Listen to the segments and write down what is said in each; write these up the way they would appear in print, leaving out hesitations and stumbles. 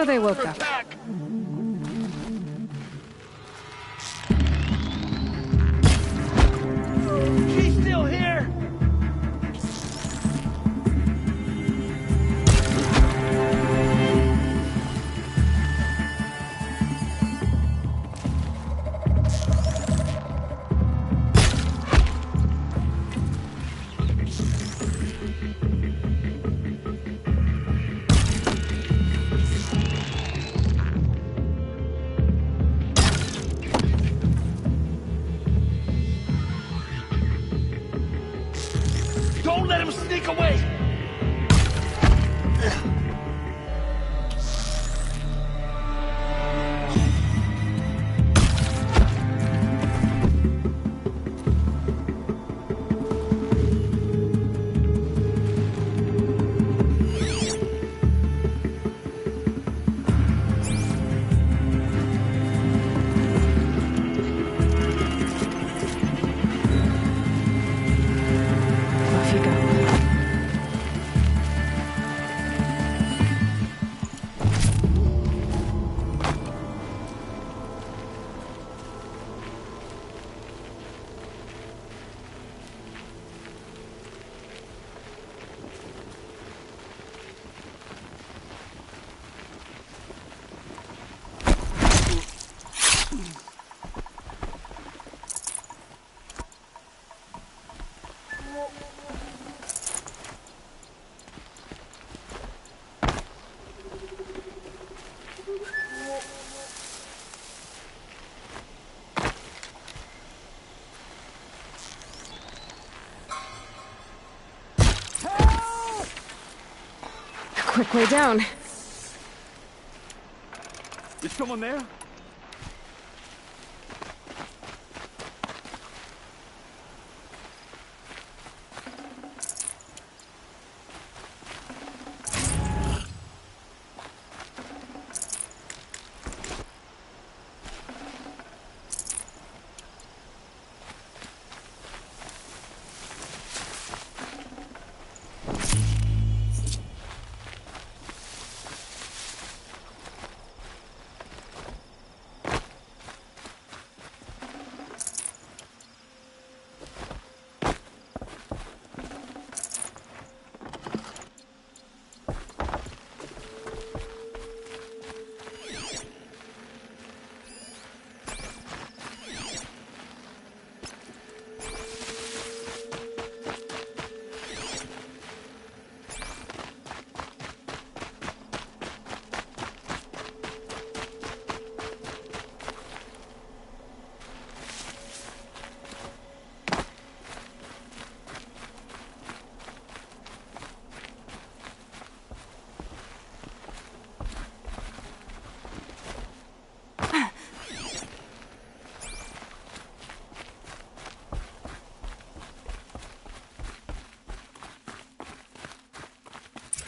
So they woke up. She's still here! Don't let him sneak away! Off you go. Quick way down. Is someone there?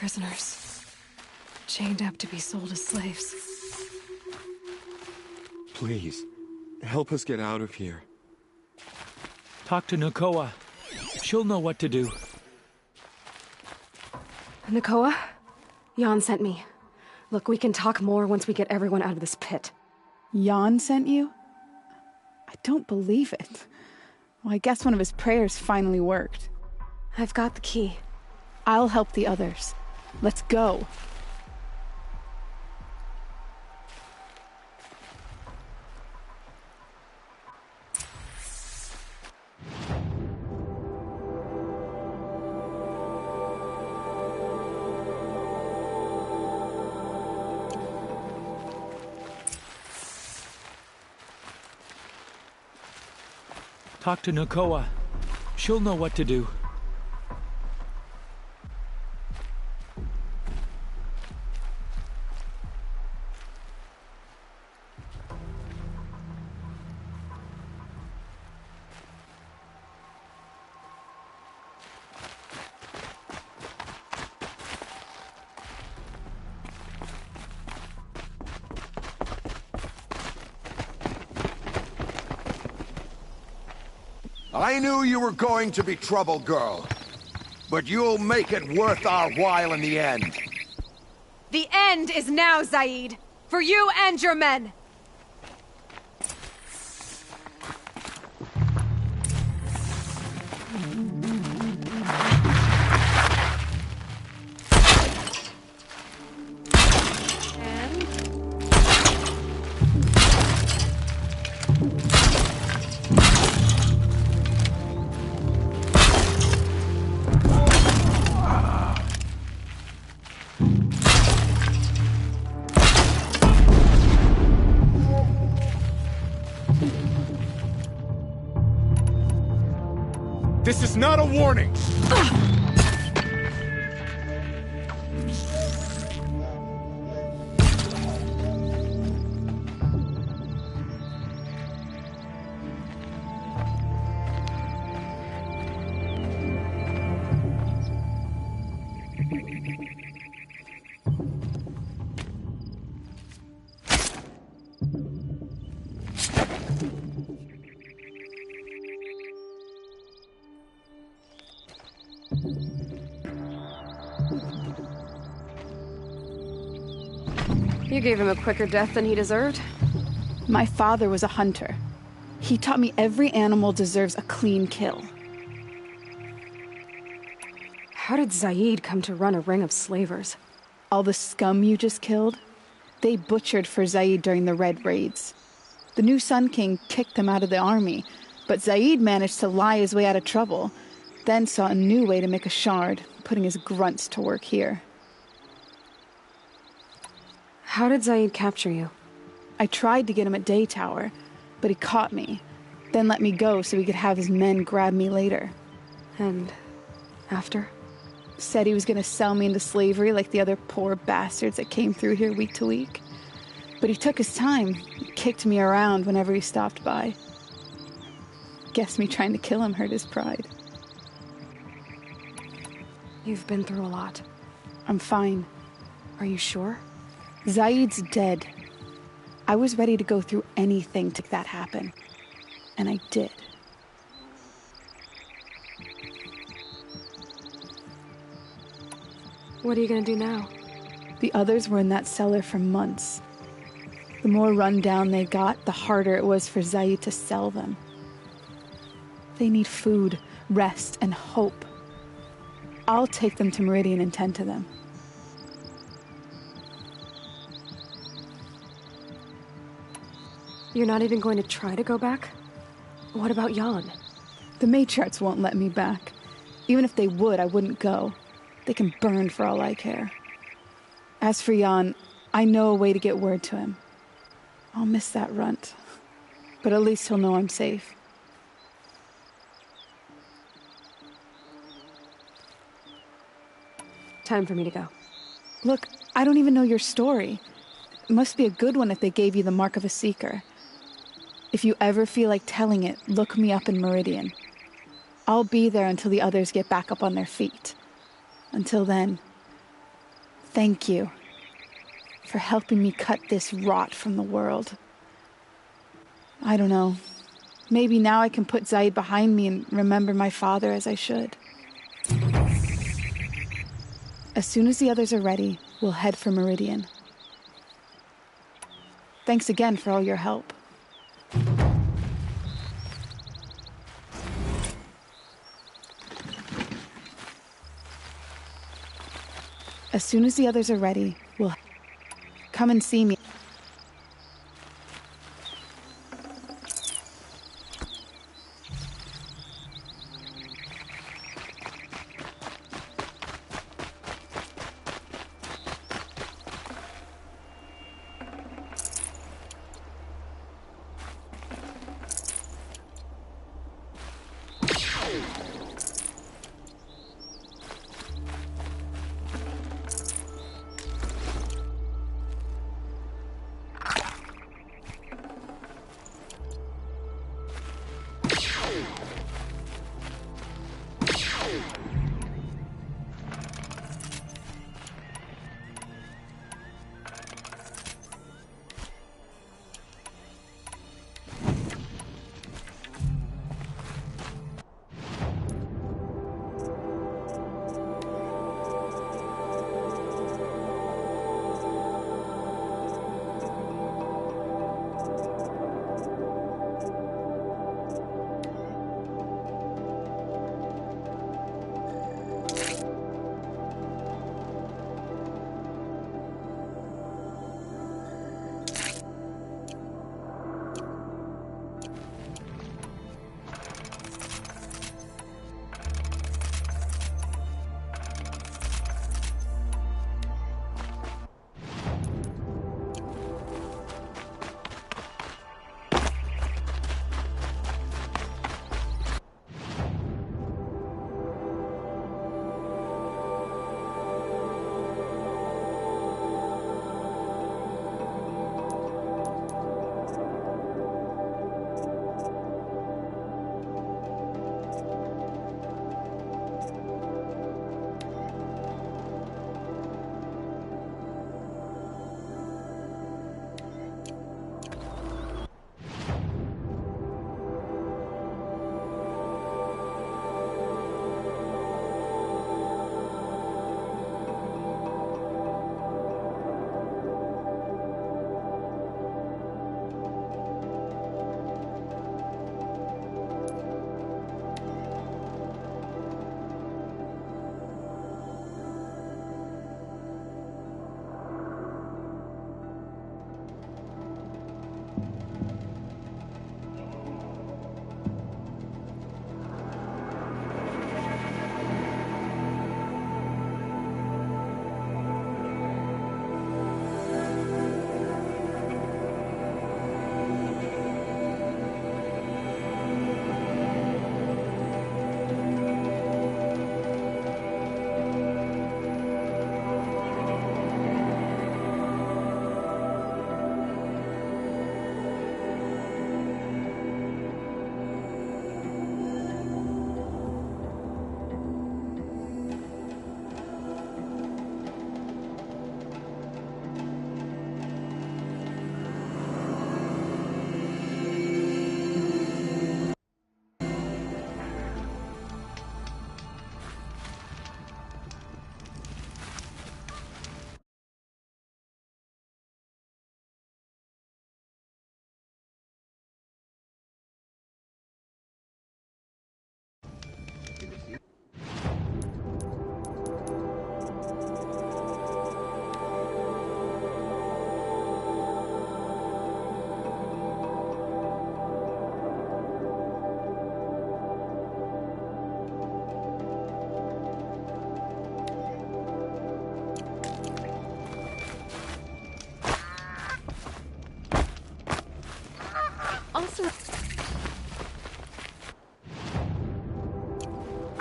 Prisoners. Chained up to be sold as slaves. Please, help us get out of here. Talk to Nakoa. She'll know what to do. Nakoa? Jan sent me. Look, we can talk more once we get everyone out of this pit. Jan sent you? I don't believe it. Well, I guess one of his prayers finally worked. I've got the key. I'll help the others. Let's go. Talk to Nakoa. She'll know what to do. I knew you were going to be trouble, girl. But you'll make it worth our while in the end. The end is now, Zaid! For you and your men! This is not a warning! You gave him a quicker death than he deserved. My father was a hunter. He taught me every animal deserves a clean kill. How did Zaid come to run a ring of slavers? All the scum you just killed, they butchered for Zaid during the Red Raids. The new Sun King kicked them out of the army, but Zaid managed to lie his way out of trouble, then saw a new way to make a shard, putting his grunts to work here. How did Zaid capture you? I tried to get him at Day Tower, but he caught me, then let me go so he could have his men grab me later. And after? Said he was going to sell me into slavery like the other poor bastards that came through here week to week. But he took his time, kicked me around whenever he stopped by. Guess me trying to kill him hurt his pride. You've been through a lot. I'm fine. Are you sure? Zaid's dead. I was ready to go through anything to make that happen. And I did. What are you gonna do now? The others were in that cellar for months. The more run down they got, the harder it was for Zaid to sell them. They need food, rest, and hope. I'll take them to Meridian and tend to them. You're not even going to try to go back? What about Jan? The matriarchs won't let me back. Even if they would, I wouldn't go. They can burn for all I care. As for Jan, I know a way to get word to him. I'll miss that runt. But at least he'll know I'm safe. Time for me to go. Look, I don't even know your story. It must be a good one if they gave you the mark of a seeker. If you ever feel like telling it, look me up in Meridian. I'll be there until the others get back up on their feet. Until then, thank you for helping me cut this rot from the world. I don't know. Maybe now I can put Zaid behind me and remember my father as I should. As soon as the others are ready, we'll head for Meridian. Thanks again for all your help. As soon as the others are ready, we'll come and see me.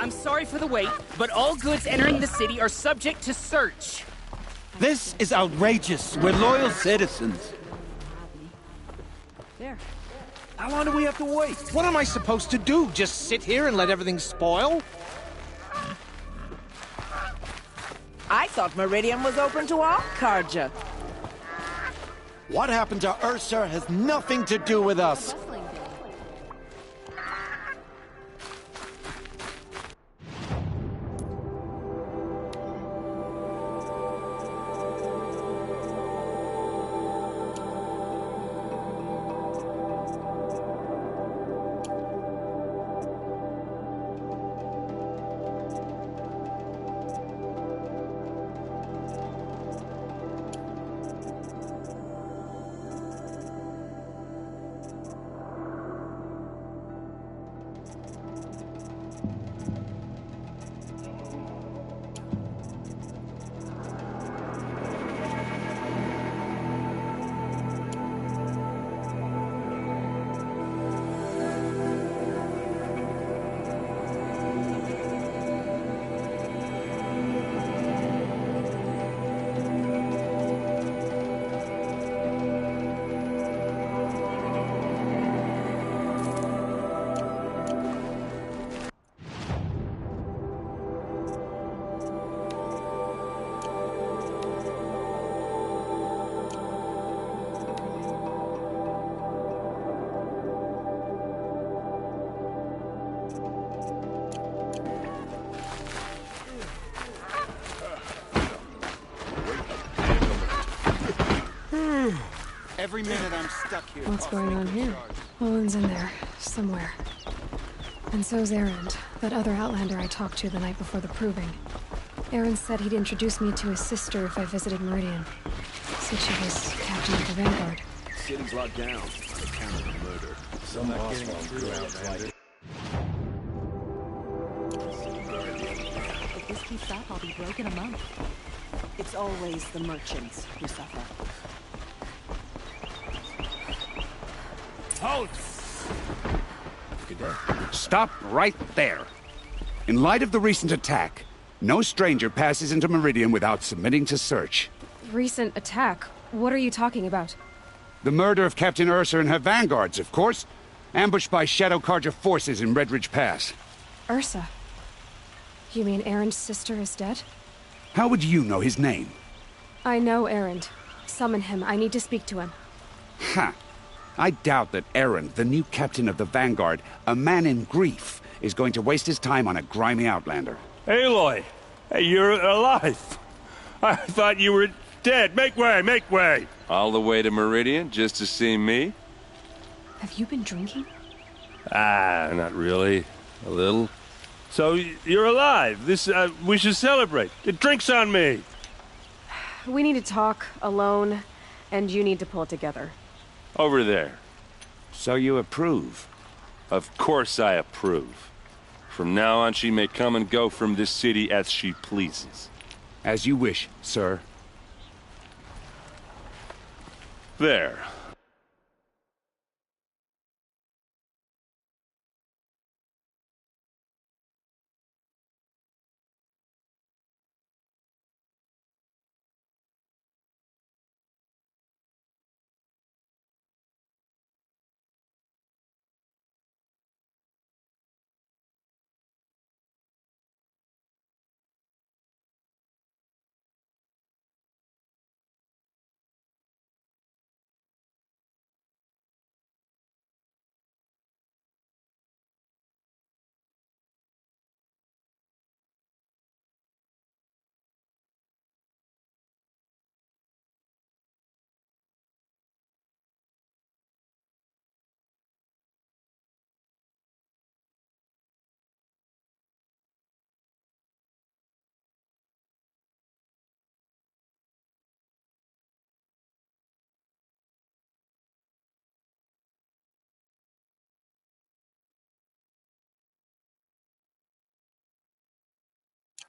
I'm sorry for the wait, but all goods entering the city are subject to search. This is outrageous. We're loyal citizens. There. How long do we have to wait? What am I supposed to do? Just sit here and let everything spoil? I thought Meridian was open to all Carja. What happened to Ursa has nothing to do with us. Every minute I'm stuck here. What's going on here? Owen's in there, somewhere. And so's Erend, that other Outlander I talked to the night before the proving. Erend said he'd introduce me to his sister if I visited Meridian. Said she was captain of the Vanguard. City's locked down. Account of the murder. I'm not getting through Outlander. If this keeps up, I'll be broke in a month. It's always the merchants who suffer. Halt! Good day. Stop right there. In light of the recent attack, no stranger passes into Meridian without submitting to search. Recent attack? What are you talking about? The murder of Captain Ursa and her vanguards, of course. Ambushed by Shadow Carja forces in Redridge Pass. Ursa? You mean Erend's sister is dead? How would you know his name? I know Erend. Summon him. I need to speak to him. Ha! I doubt that Erend, the new captain of the Vanguard, a man in grief, is going to waste his time on a grimy Outlander. Aloy! Hey, you're alive! I thought you were dead. Make way, make way! All the way to Meridian just to see me? Have you been drinking? Ah, not really. A little. So, you're alive. We should celebrate. The drink's on me! We need to talk, alone, and you need to pull it together. Over there. So you approve? Of course I approve. From now on, she may come and go from this city as she pleases. As you wish, sir. There.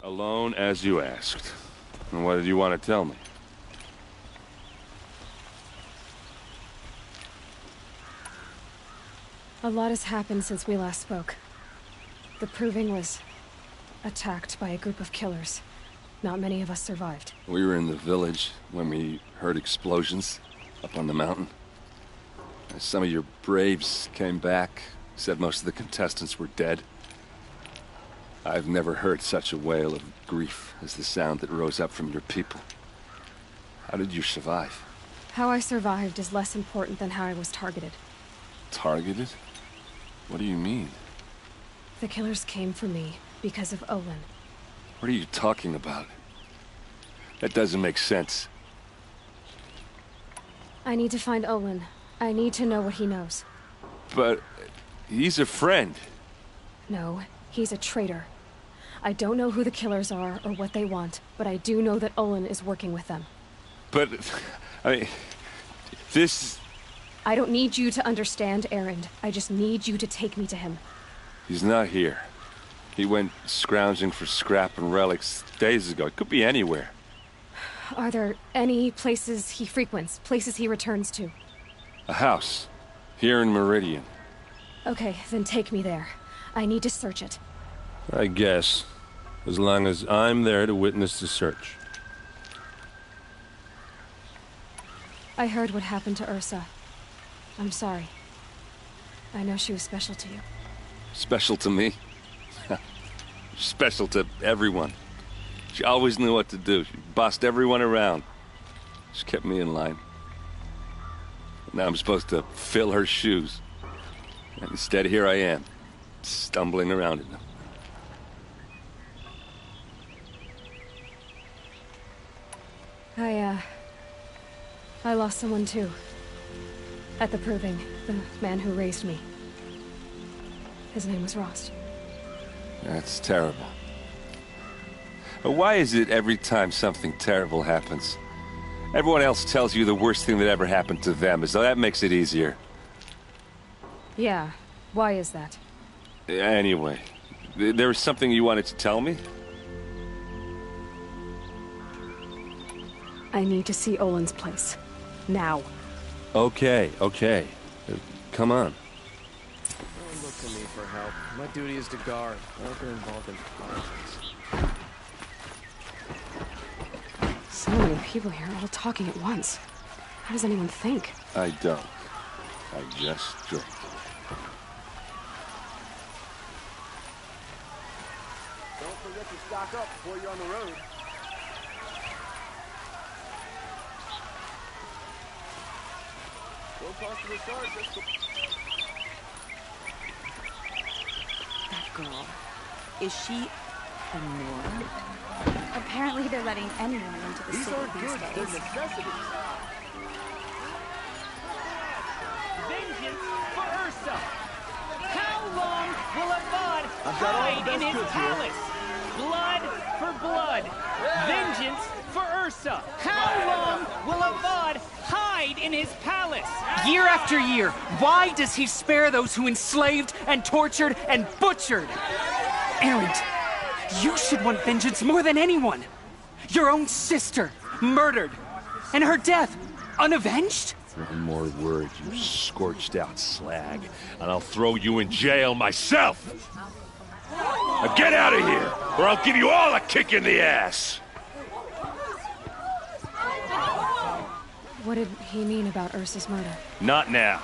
Alone as you asked. And what did you want to tell me? A lot has happened since we last spoke. The proving was attacked by a group of killers. Not many of us survived. We were in the village when we heard explosions up on the mountain. Some of your braves came back, said most of the contestants were dead. I've never heard such a wail of grief as the sound that rose up from your people. How did you survive? How I survived is less important than how I was targeted. Targeted? What do you mean? The killers came for me because of Olin. What are you talking about? That doesn't make sense. I need to find Olin. I need to know what he knows. But he's a friend. No, he's a traitor. I don't know who the killers are or what they want, but I do know that Olin is working with them. But, I mean, this... I don't need you to understand, Erend. I just need you to take me to him. He's not here. He went scrounging for scrap and relics days ago. It could be anywhere. Are there any places he frequents, places he returns to? A house. Here in Meridian. Okay, then take me there. I need to search it. I guess. As long as I'm there to witness the search. I heard what happened to Ursa. I'm sorry. I know she was special to you. Special to me? Special to everyone. She always knew what to do. She bossed everyone around. She kept me in line. Now I'm supposed to fill her shoes. And instead, here I am, stumbling around in them. I lost someone too. At the proving, the man who raised me. His name was Rost. That's terrible. But why is it every time something terrible happens, everyone else tells you the worst thing that ever happened to them, as though that makes it easier? Yeah, why is that? Anyway, there was something you wanted to tell me? I need to see Olin's place. Now. Okay. Come on. Don't look to me for help. My duty is to guard. I don't get involved in politics. So many people here all talking at once. How does anyone think? I don't. I just drink. Don't forget to stock up before you're on the road. That girl. Is she a Nora? Apparently they're letting anyone into the These city aren't these good. They're days. necessities. Vengeance for Ursa! How long will Avad I've got all the hide best in his goods here. palace? Blood for blood. Vengeance for Ursa. How long will Avad hide in his palace? Year after year, why does he spare those who enslaved and tortured and butchered? Erend, you should want vengeance more than anyone. Your own sister, murdered, and her death, unavenged? One more word, you scorched out slag, and I'll throw you in jail myself! Now get out of here, or I'll give you all a kick in the ass! What did he mean about Ursa's murder? Not now.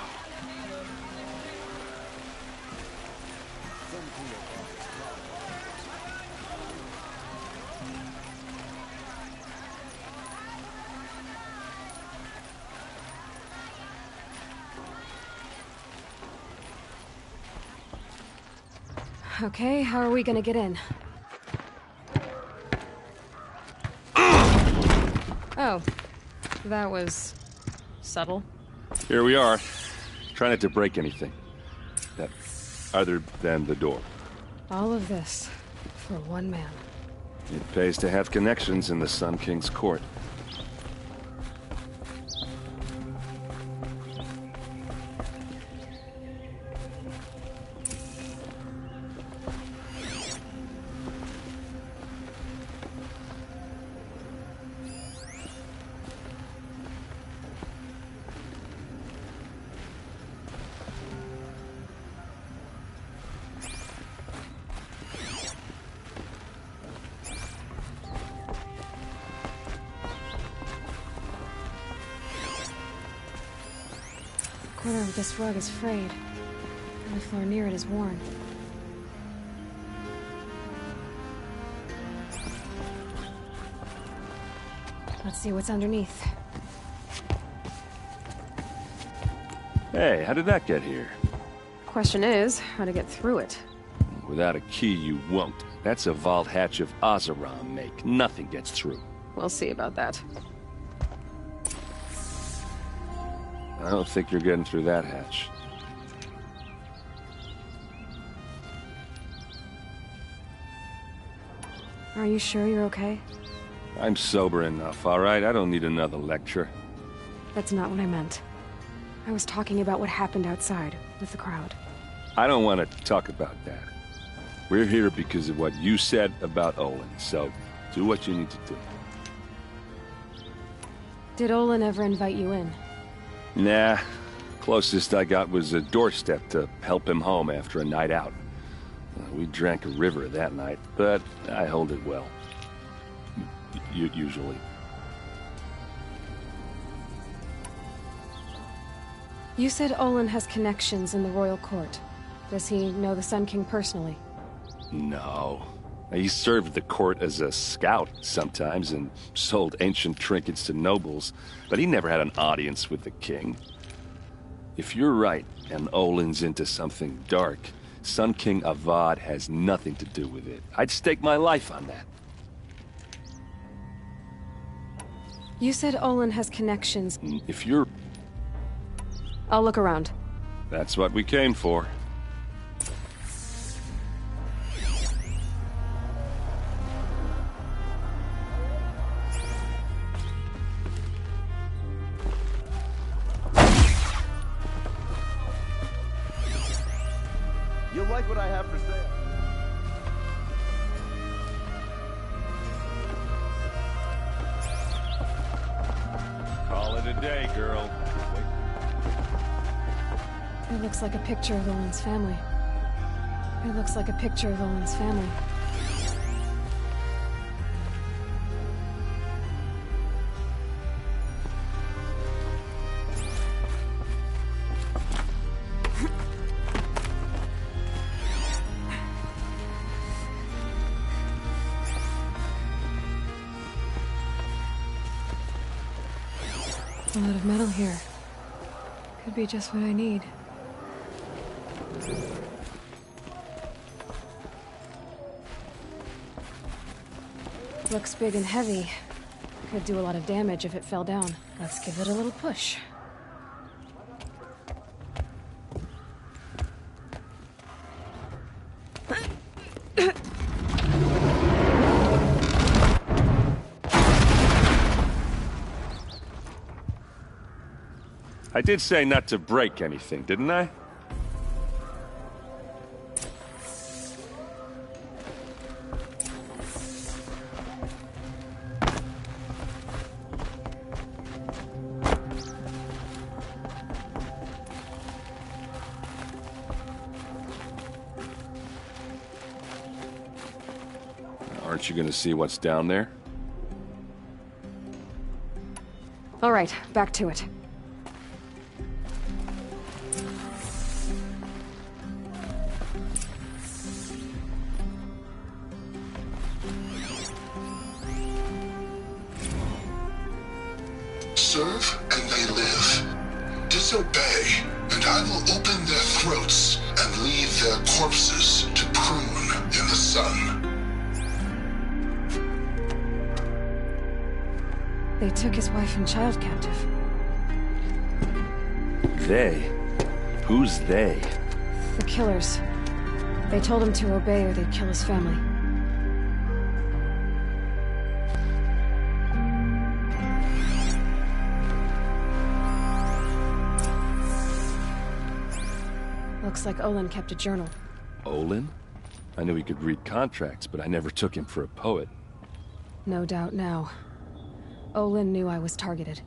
Okay, how are we gonna get in? Oh, that was subtle. Here we are. Try not to break anything. That other than the door. All of this for one man. It pays to have connections in the Sun King's court. corner of this rug is frayed, and the floor near it is worn. Let's see what's underneath. Hey, how did that get here? Question is, how to get through it. Without a key, you won't. That's a vault hatch of Oseram make. Nothing gets through. We'll see about that. I don't think you're getting through that hatch. Are you sure you're okay? I'm sober enough, all right? I don't need another lecture. That's not what I meant. I was talking about what happened outside, with the crowd. I don't want to talk about that. We're here because of what you said about Olin, so do what you need to do. Did Olin ever invite you in? Nah. Closest I got was a doorstep to help him home after a night out. We drank a river that night, but I hold it well. Usually. You said Olin has connections in the royal court. Does he know the Sun King personally? No. He served the court as a scout sometimes and sold ancient trinkets to nobles, but he never had an audience with the king. If you're right, and Olin's into something dark, Sun King Avad has nothing to do with it. I'd stake my life on that. You said Olin has connections. If you're... I'll look around. That's what we came for. You like what I have for sale? Call it a day, girl. It looks like a picture of Olin's family. It looks like a picture of Olin's family. A lot of metal here. Could be just what I need. Looks big and heavy. Could do a lot of damage if it fell down. Let's give it a little push. I did say not to break anything, didn't I? Aren't you gonna see what's down there? All right, back to it. Serve and they live. Disobey, and I will open their throats and leave their corpses to prune in the sun. They took his wife and child captive. They? Who's they? The killers. They told him to obey or they'd kill his family. Looks like Olin kept a journal. Olin? I knew he could read contracts, but I never took him for a poet. No doubt now. Olin knew I was targeted.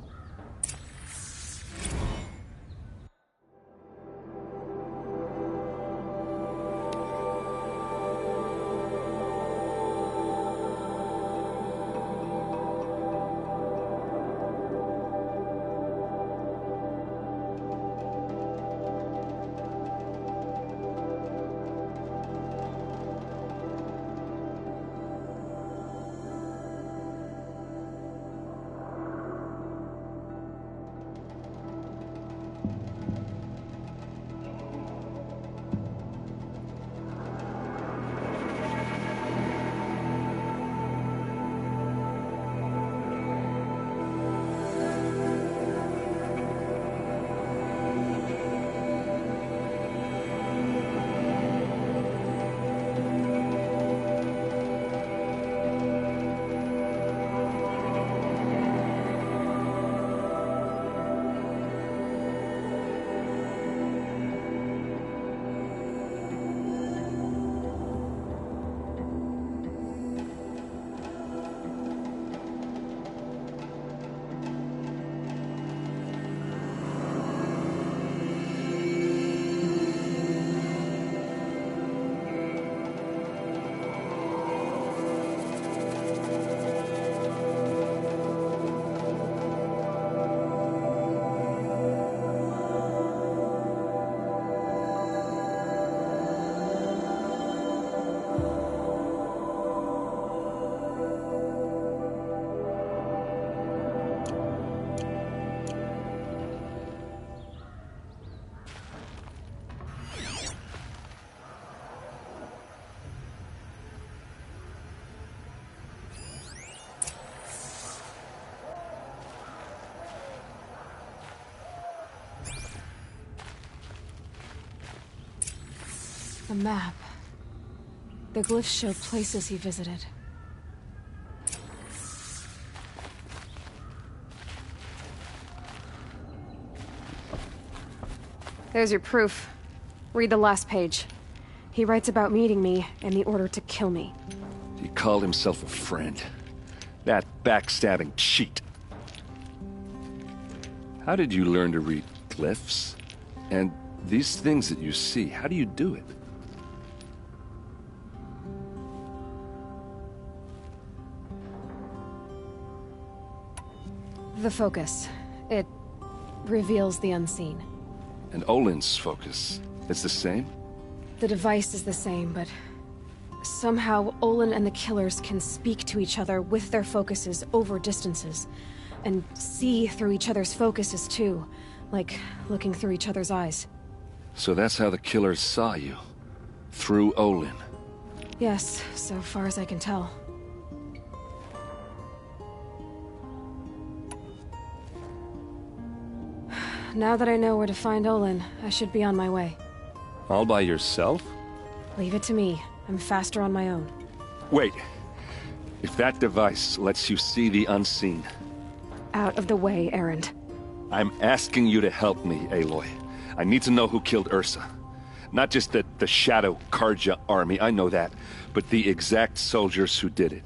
A map. The glyphs show places he visited. There's your proof. Read the last page. He writes about meeting me and the order to kill me. He called himself a friend. That backstabbing cheat. How did you learn to read glyphs? And these things that you see, how do you do it? The focus. It reveals the unseen. And Olin's focus, it's the same? The device is the same, but somehow Olin and the killers can speak to each other with their focuses over distances, and see through each other's focuses too, like looking through each other's eyes. So that's how the killers saw you? Through Olin? Yes, so far as I can tell. Now that I know where to find Olin, I should be on my way. All by yourself? Leave it to me. I'm faster on my own. Wait. If that device lets you see the unseen... Out of the way, Erend. I'm asking you to help me, Aloy. I need to know who killed Ursa. Not just the Shadow Karja army, I know that, but the exact soldiers who did it.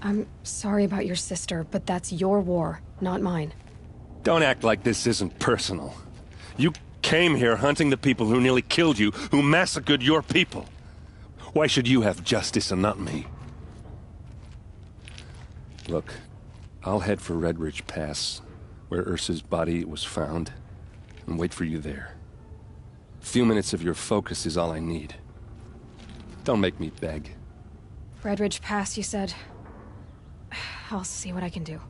I'm sorry about your sister, but that's your war, not mine. Don't act like this isn't personal. You came here hunting the people who nearly killed you, who massacred your people. Why should you have justice and not me? Look, I'll head for Red Ridge Pass, where Ursa's body was found, and wait for you there. A few minutes of your focus is all I need. Don't make me beg. Red Ridge Pass, you said? I'll see what I can do.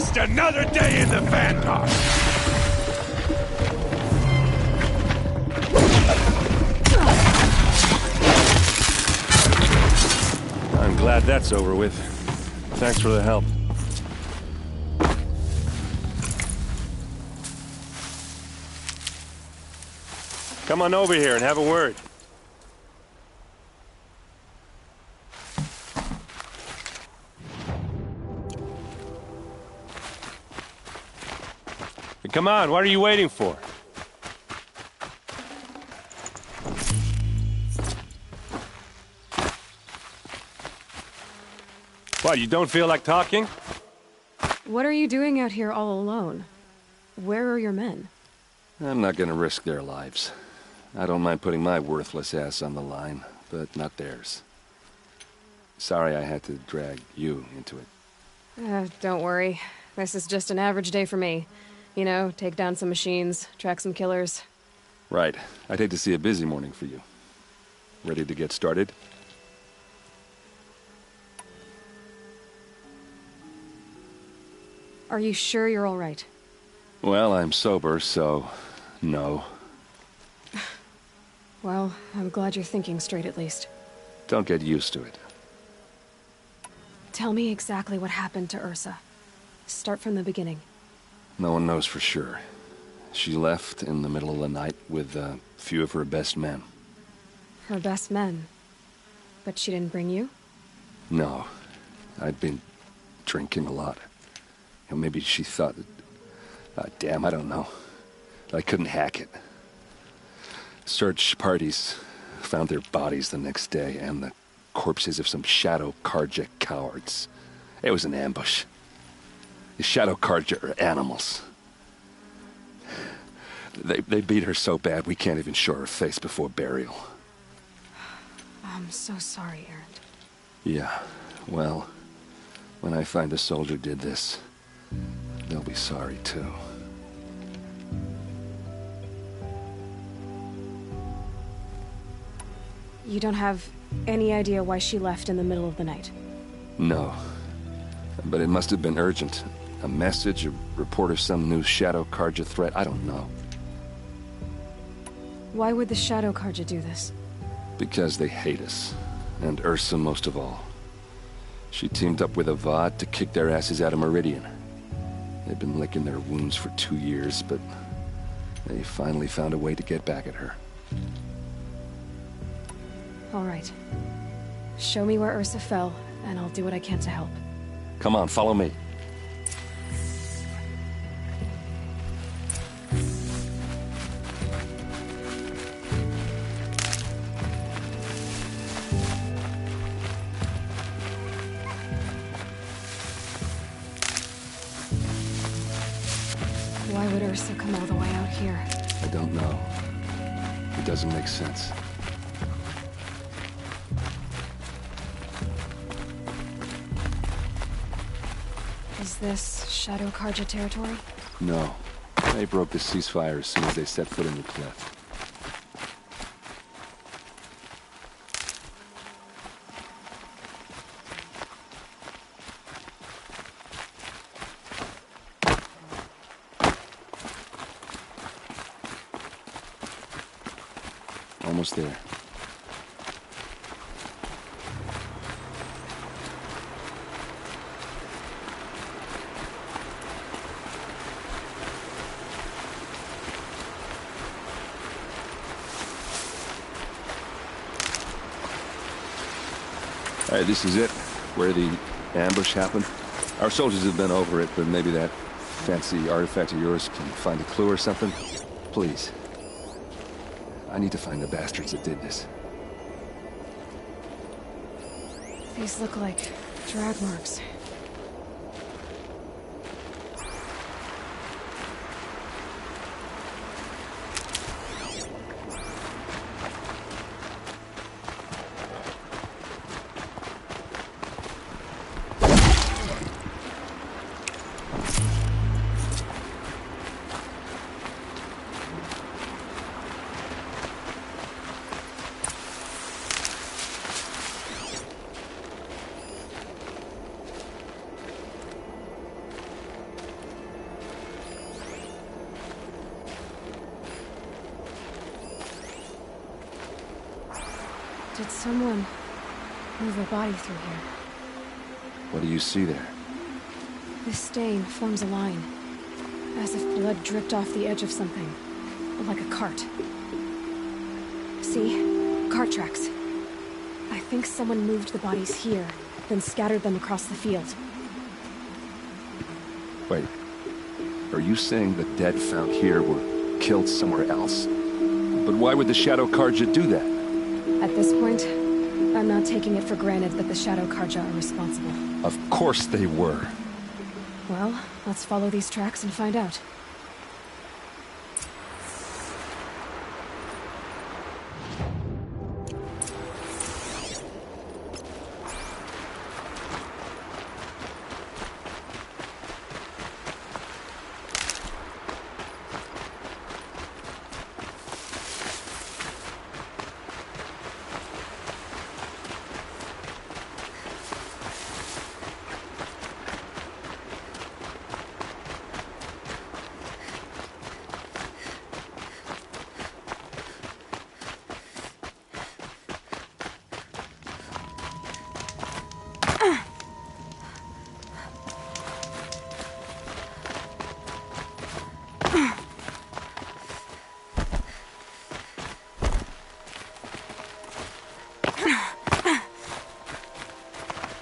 Just another day in the Vanguard! I'm glad that's over with. Thanks for the help. Come on over here and have a word. Come on, what are you waiting for? What, you don't feel like talking? What are you doing out here all alone? Where are your men? I'm not gonna risk their lives. I don't mind putting my worthless ass on the line, but not theirs. Sorry I had to drag you into it. Don't worry. This is just an average day for me. You know, take down some machines, track some killers. Right. I'd hate to see a busy morning for you. Ready to get started? Are you sure you're all right? Well, I'm sober, so no. Well, I'm glad you're thinking straight at least. Don't get used to it. Tell me exactly what happened to Ursa. Start from the beginning. No one knows for sure. She left in the middle of the night with a few of her best men. Her best men? But she didn't bring you? No. I'd been drinking a lot. Maybe she thought... damn, I don't know. I couldn't hack it. Search parties found their bodies the next day, and the corpses of some Shadow Karja cowards. It was an ambush. The Shadow Karja are animals. They beat her so bad we can't even show her face before burial. I'm so sorry, Erend. Yeah, well, when I find a soldier did this, they'll be sorry too. You don't have any idea why she left in the middle of the night? No. But it must have been urgent. A message, a report of some new Shadow Karja threat, I don't know. Why would the Shadow Karja do this? Because they hate us. And Ursa most of all. She teamed up with Avad to kick their asses out of Meridian. They've been licking their wounds for 2 years, but they finally found a way to get back at her. All right. Show me where Ursa fell, and I'll do what I can to help. Come on, follow me. Why would Ursa come all the way out here? I don't know. It doesn't make sense. Is this Shadow Karja territory? No. They broke the ceasefire as soon as they set foot in the cliff. Almost there. All right, this is it, where the ambush happened. Our soldiers have been over it, but maybe that fancy artifact of yours can find a clue or something. Please. I need to find the bastards that did this. These look like drag marks. Did someone move a body through here? What do you see there? This stain forms a line, as if blood dripped off the edge of something, like a cart. See? Cart tracks. I think someone moved the bodies here, then scattered them across the field. Wait. Are you saying the dead found here were killed somewhere else? But why would the Shadow Karja do that? At this point, I'm not taking it for granted that the Shadow Karja are responsible. Of course they were. Well, let's follow these tracks and find out.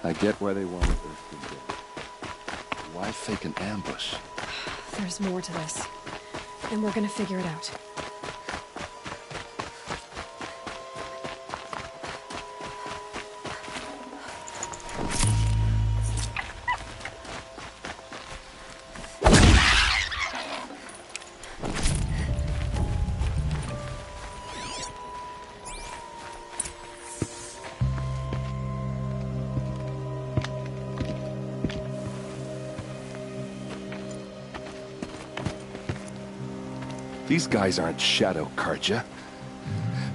I get why they wanted Earth to go. Why fake an ambush? There's more to this, and we're gonna figure it out. These guys aren't Shadow Karja.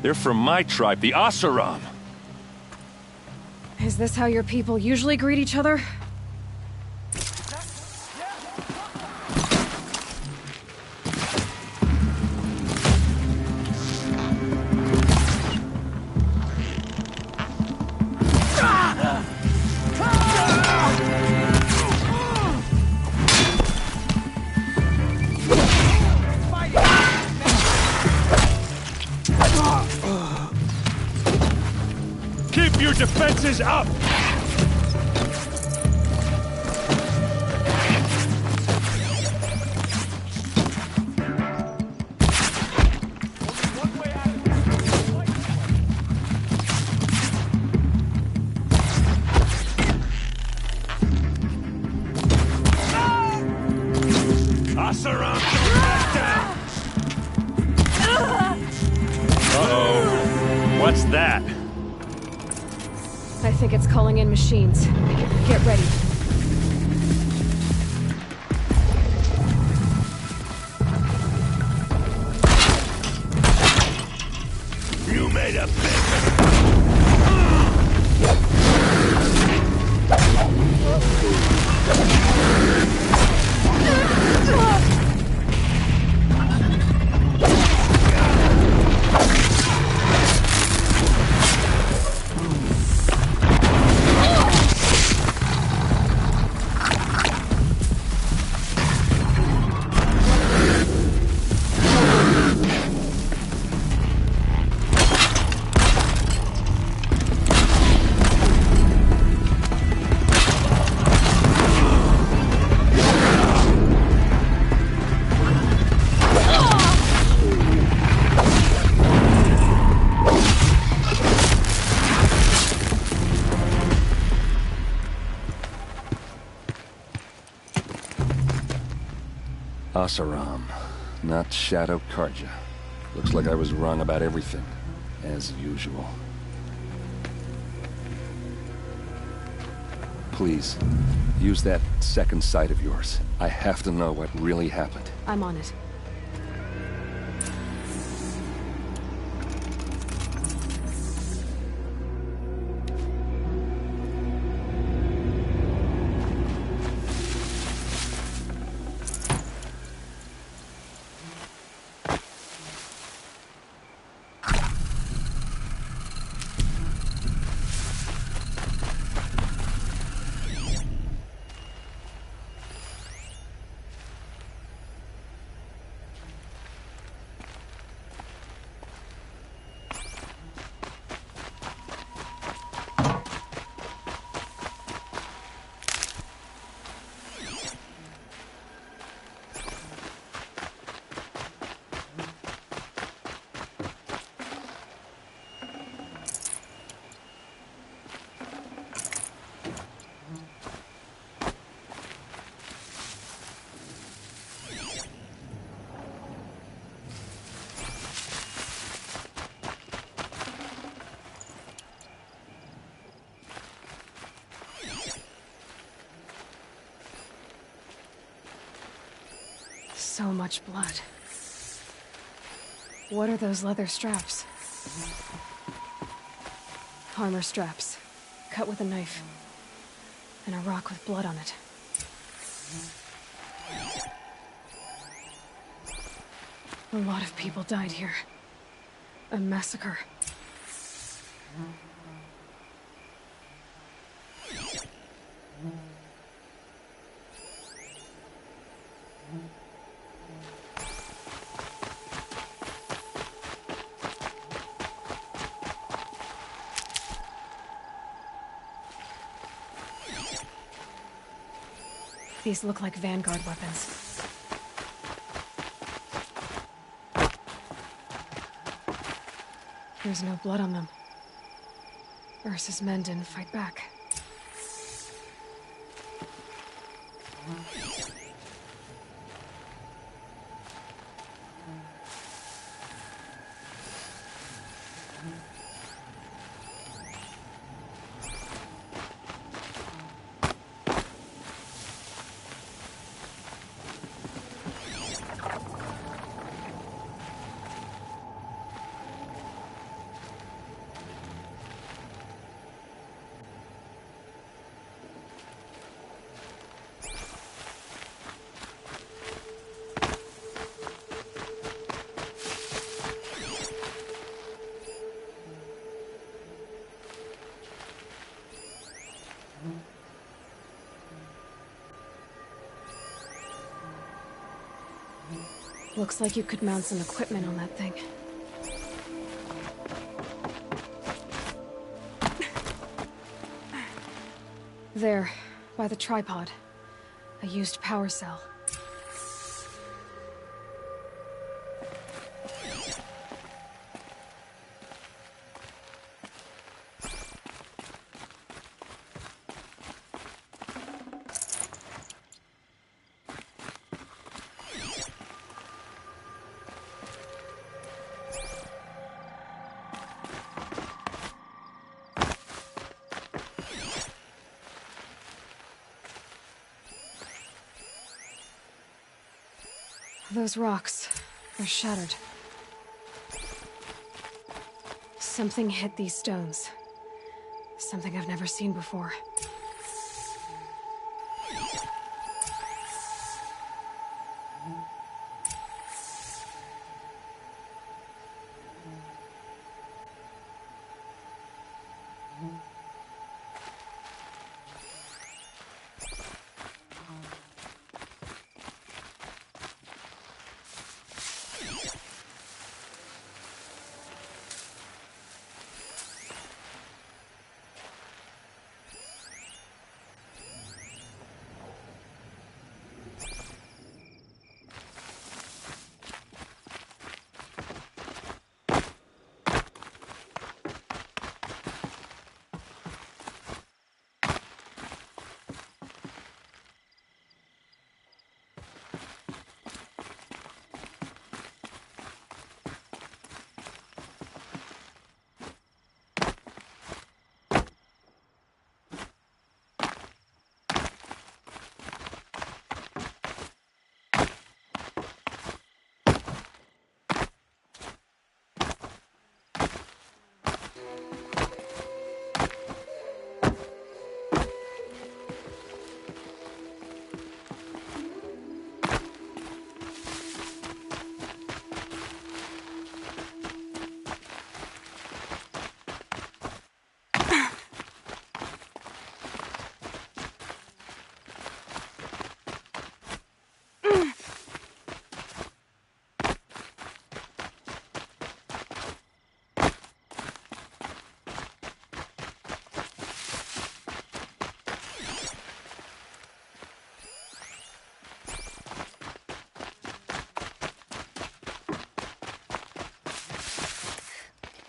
They're from my tribe, the Asaram. Is this how your people usually greet each other? Keep your defenses up! Asaram, don't back down! Uh-oh. What's that? I think it's calling in machines. Get ready. You made a big Asaram, not Shadow Karja. Looks like I was wrong about everything, as usual. Please, use that second sight of yours. I have to know what really happened. I'm on it. So much blood. What are those leather straps? Armor straps, cut with a knife. And a rock with blood on it. A lot of people died here. A massacre. These look like Vanguard weapons. There's no blood on them. Ursa's men didn't fight back. Looks like you could mount some equipment on that thing. There, by the tripod. A used power cell. Those rocks, they're shattered. Something hit these stones. Something I've never seen before.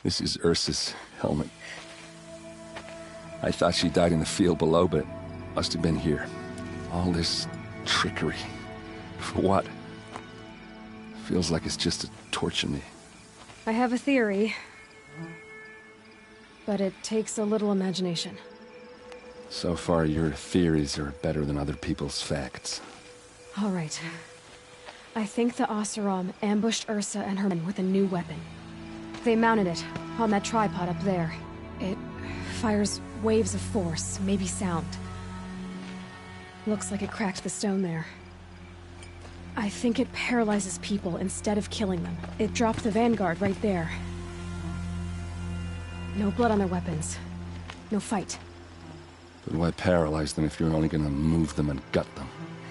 This is Ursa's helmet. I thought she died in the field below, but it must have been here. All this trickery. For what? Feels like it's just to torture me. I have a theory. But it takes a little imagination. So far, your theories are better than other people's facts. All right. I think the Oseram ambushed Ursa and her men with a new weapon. They mounted it on that tripod up there. It fires waves of force, maybe sound. Looks like it cracked the stone there. I think it paralyzes people instead of killing them. It dropped the vanguard right there. No blood on their weapons. No fight. But why paralyze them if you're only gonna move them and gut them?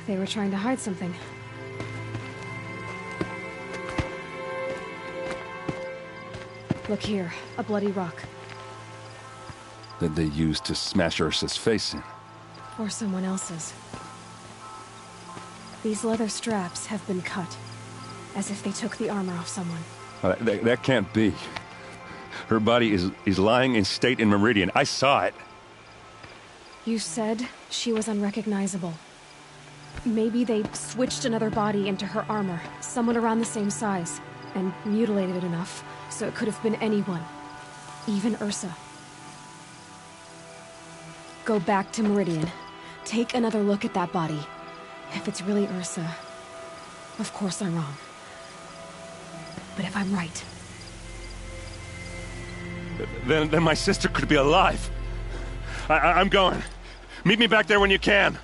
They were trying to hide something. Look here, a bloody rock. That they used to smash Ursa's face in. Or someone else's. These leather straps have been cut, as if they took the armor off someone. That can't be. Her body is lying in state in Meridian. I saw it. You said she was unrecognizable. Maybe they switched another body into her armor, someone around the same size, and mutilated it enough, so it could have been anyone. Even Ursa. Go back to Meridian. Take another look at that body. If it's really Ursa, of course I'm wrong. But if I'm right... Then my sister could be alive. I'm going. Meet me back there when you can.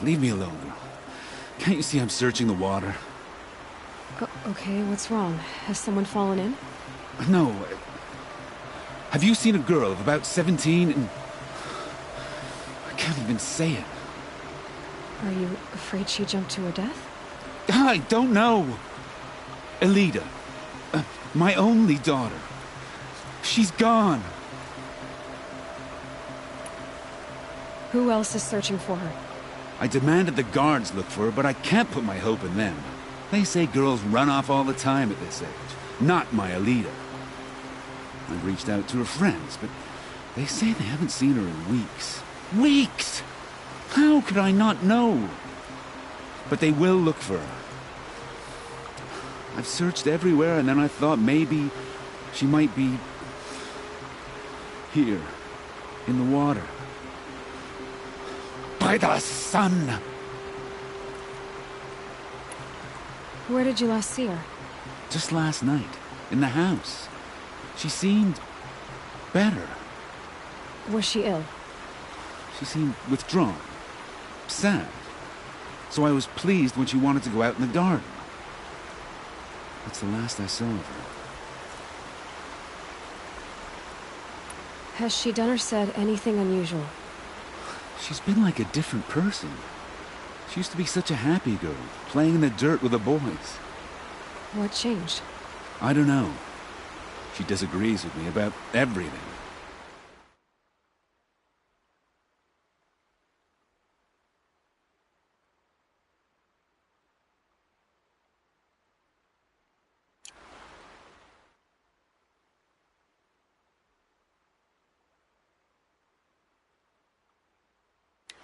leave me alone. Can't you see I'm searching the water? Okay, what's wrong? Has someone fallen in? No. Have you seen a girl of about 17 and... I can't even say it. Are you afraid she jumped to her death? I don't know. Elida. My only daughter. She's gone. Who else is searching for her? I demanded the guards look for her, but I can't put my hope in them. They say girls run off all the time at this age. Not my Elida. I reached out to her friends, but they say they haven't seen her in weeks. Weeks! How could I not know? But they will look for her. I've searched everywhere, and then I thought maybe she might be here, in the water. By the sun! Where did you last see her? Just last night, in the house. She seemed better. Was she ill? She seemed withdrawn, sad. So I was pleased when she wanted to go out in the garden. That's the last I saw of her. Has she done or said anything unusual? She's been like a different person. She used to be such a happy girl, playing in the dirt with the boys. What changed? I don't know. She disagrees with me about everything.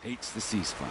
Hates the ceasefire.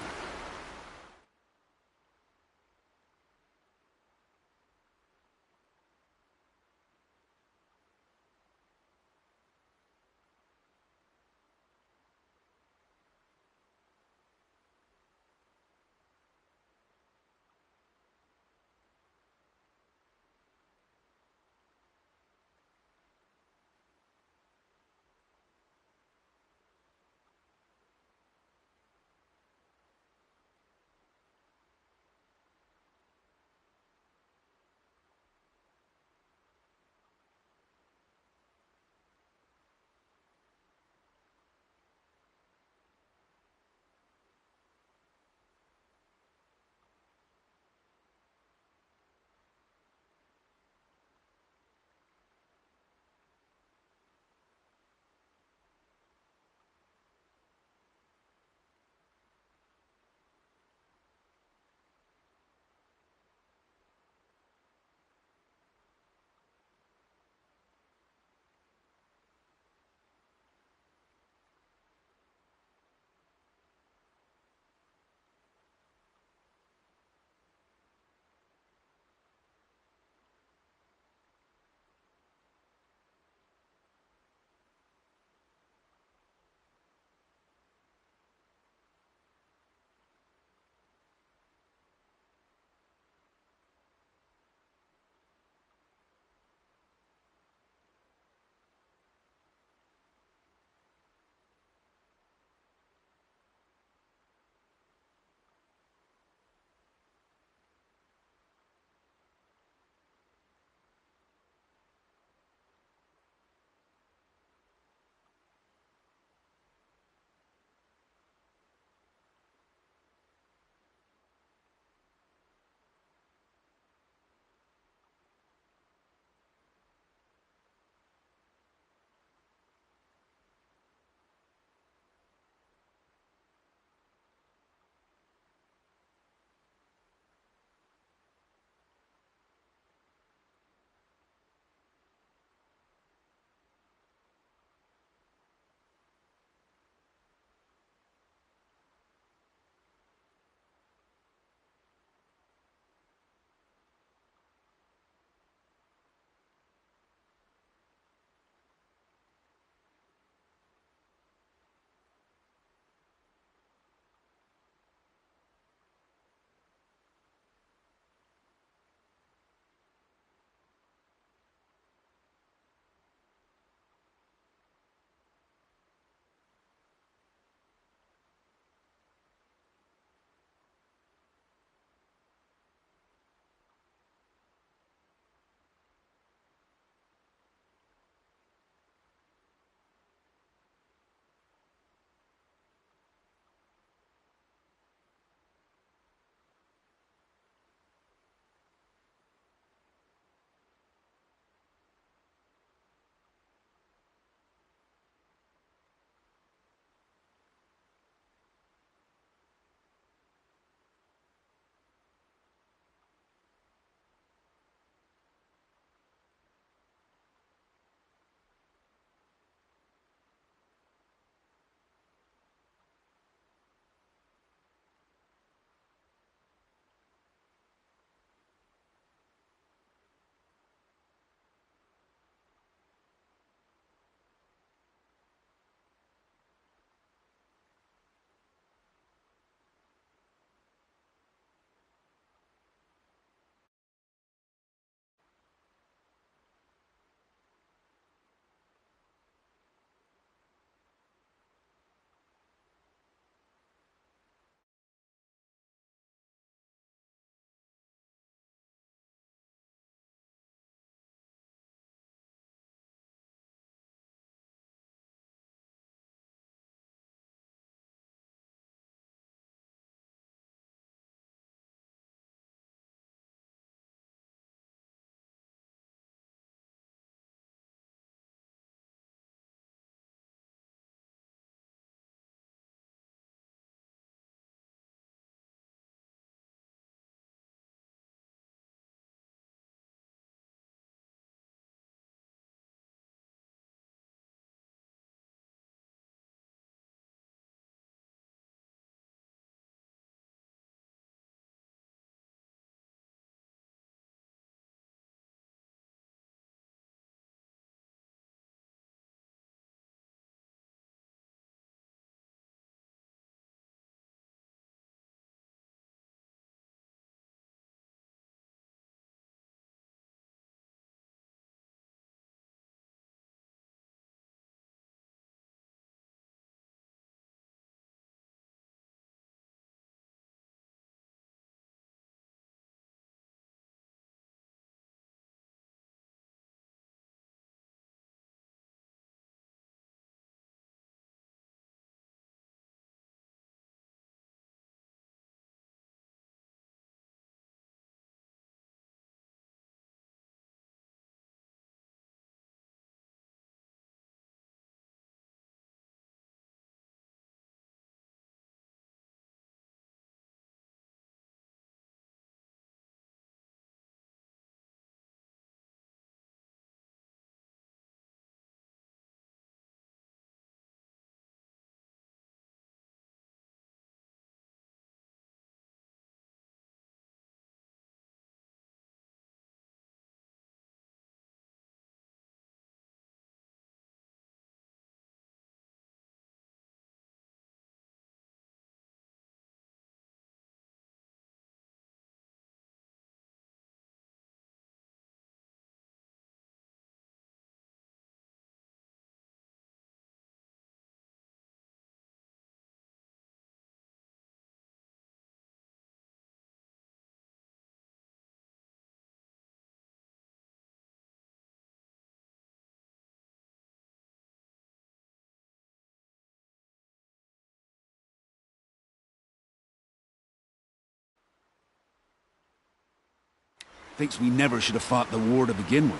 Thinks we never should have fought the war to begin with.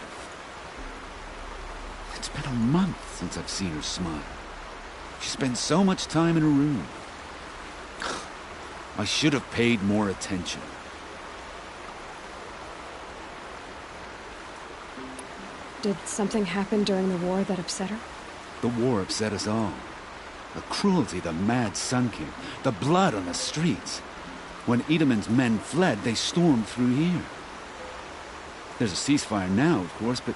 It's been a month since I've seen her smile. She spends so much time in her room. I should have paid more attention. Did something happen during the war that upset her? The war upset us all. The cruelty, the mad Sun King, the blood on the streets. When Edamon's men fled, they stormed through here. There's a ceasefire now, of course, but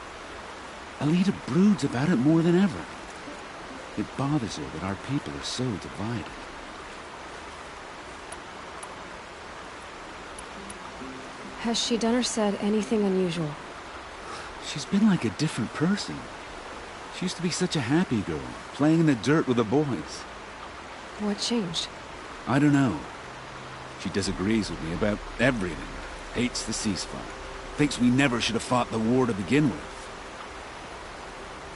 Alita broods about it more than ever. It bothers her that our people are so divided. Has she done or said anything unusual? She's been like a different person. She used to be such a happy girl, playing in the dirt with the boys. What changed? I don't know. She disagrees with me about everything. Hates the ceasefire. Thinks we never should have fought the war to begin with.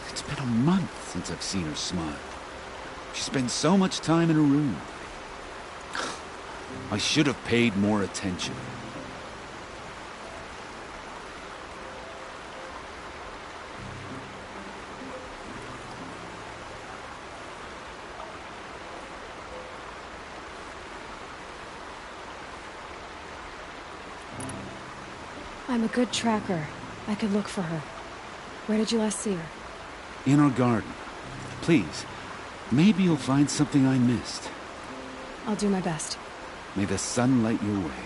It's been a month since I've seen her smile. She spends so much time in her room. I should have paid more attention. I'm a good tracker. I could look for her. Where did you last see her? In our garden. Please, maybe you'll find something I missed. I'll do my best. May the sun light your way.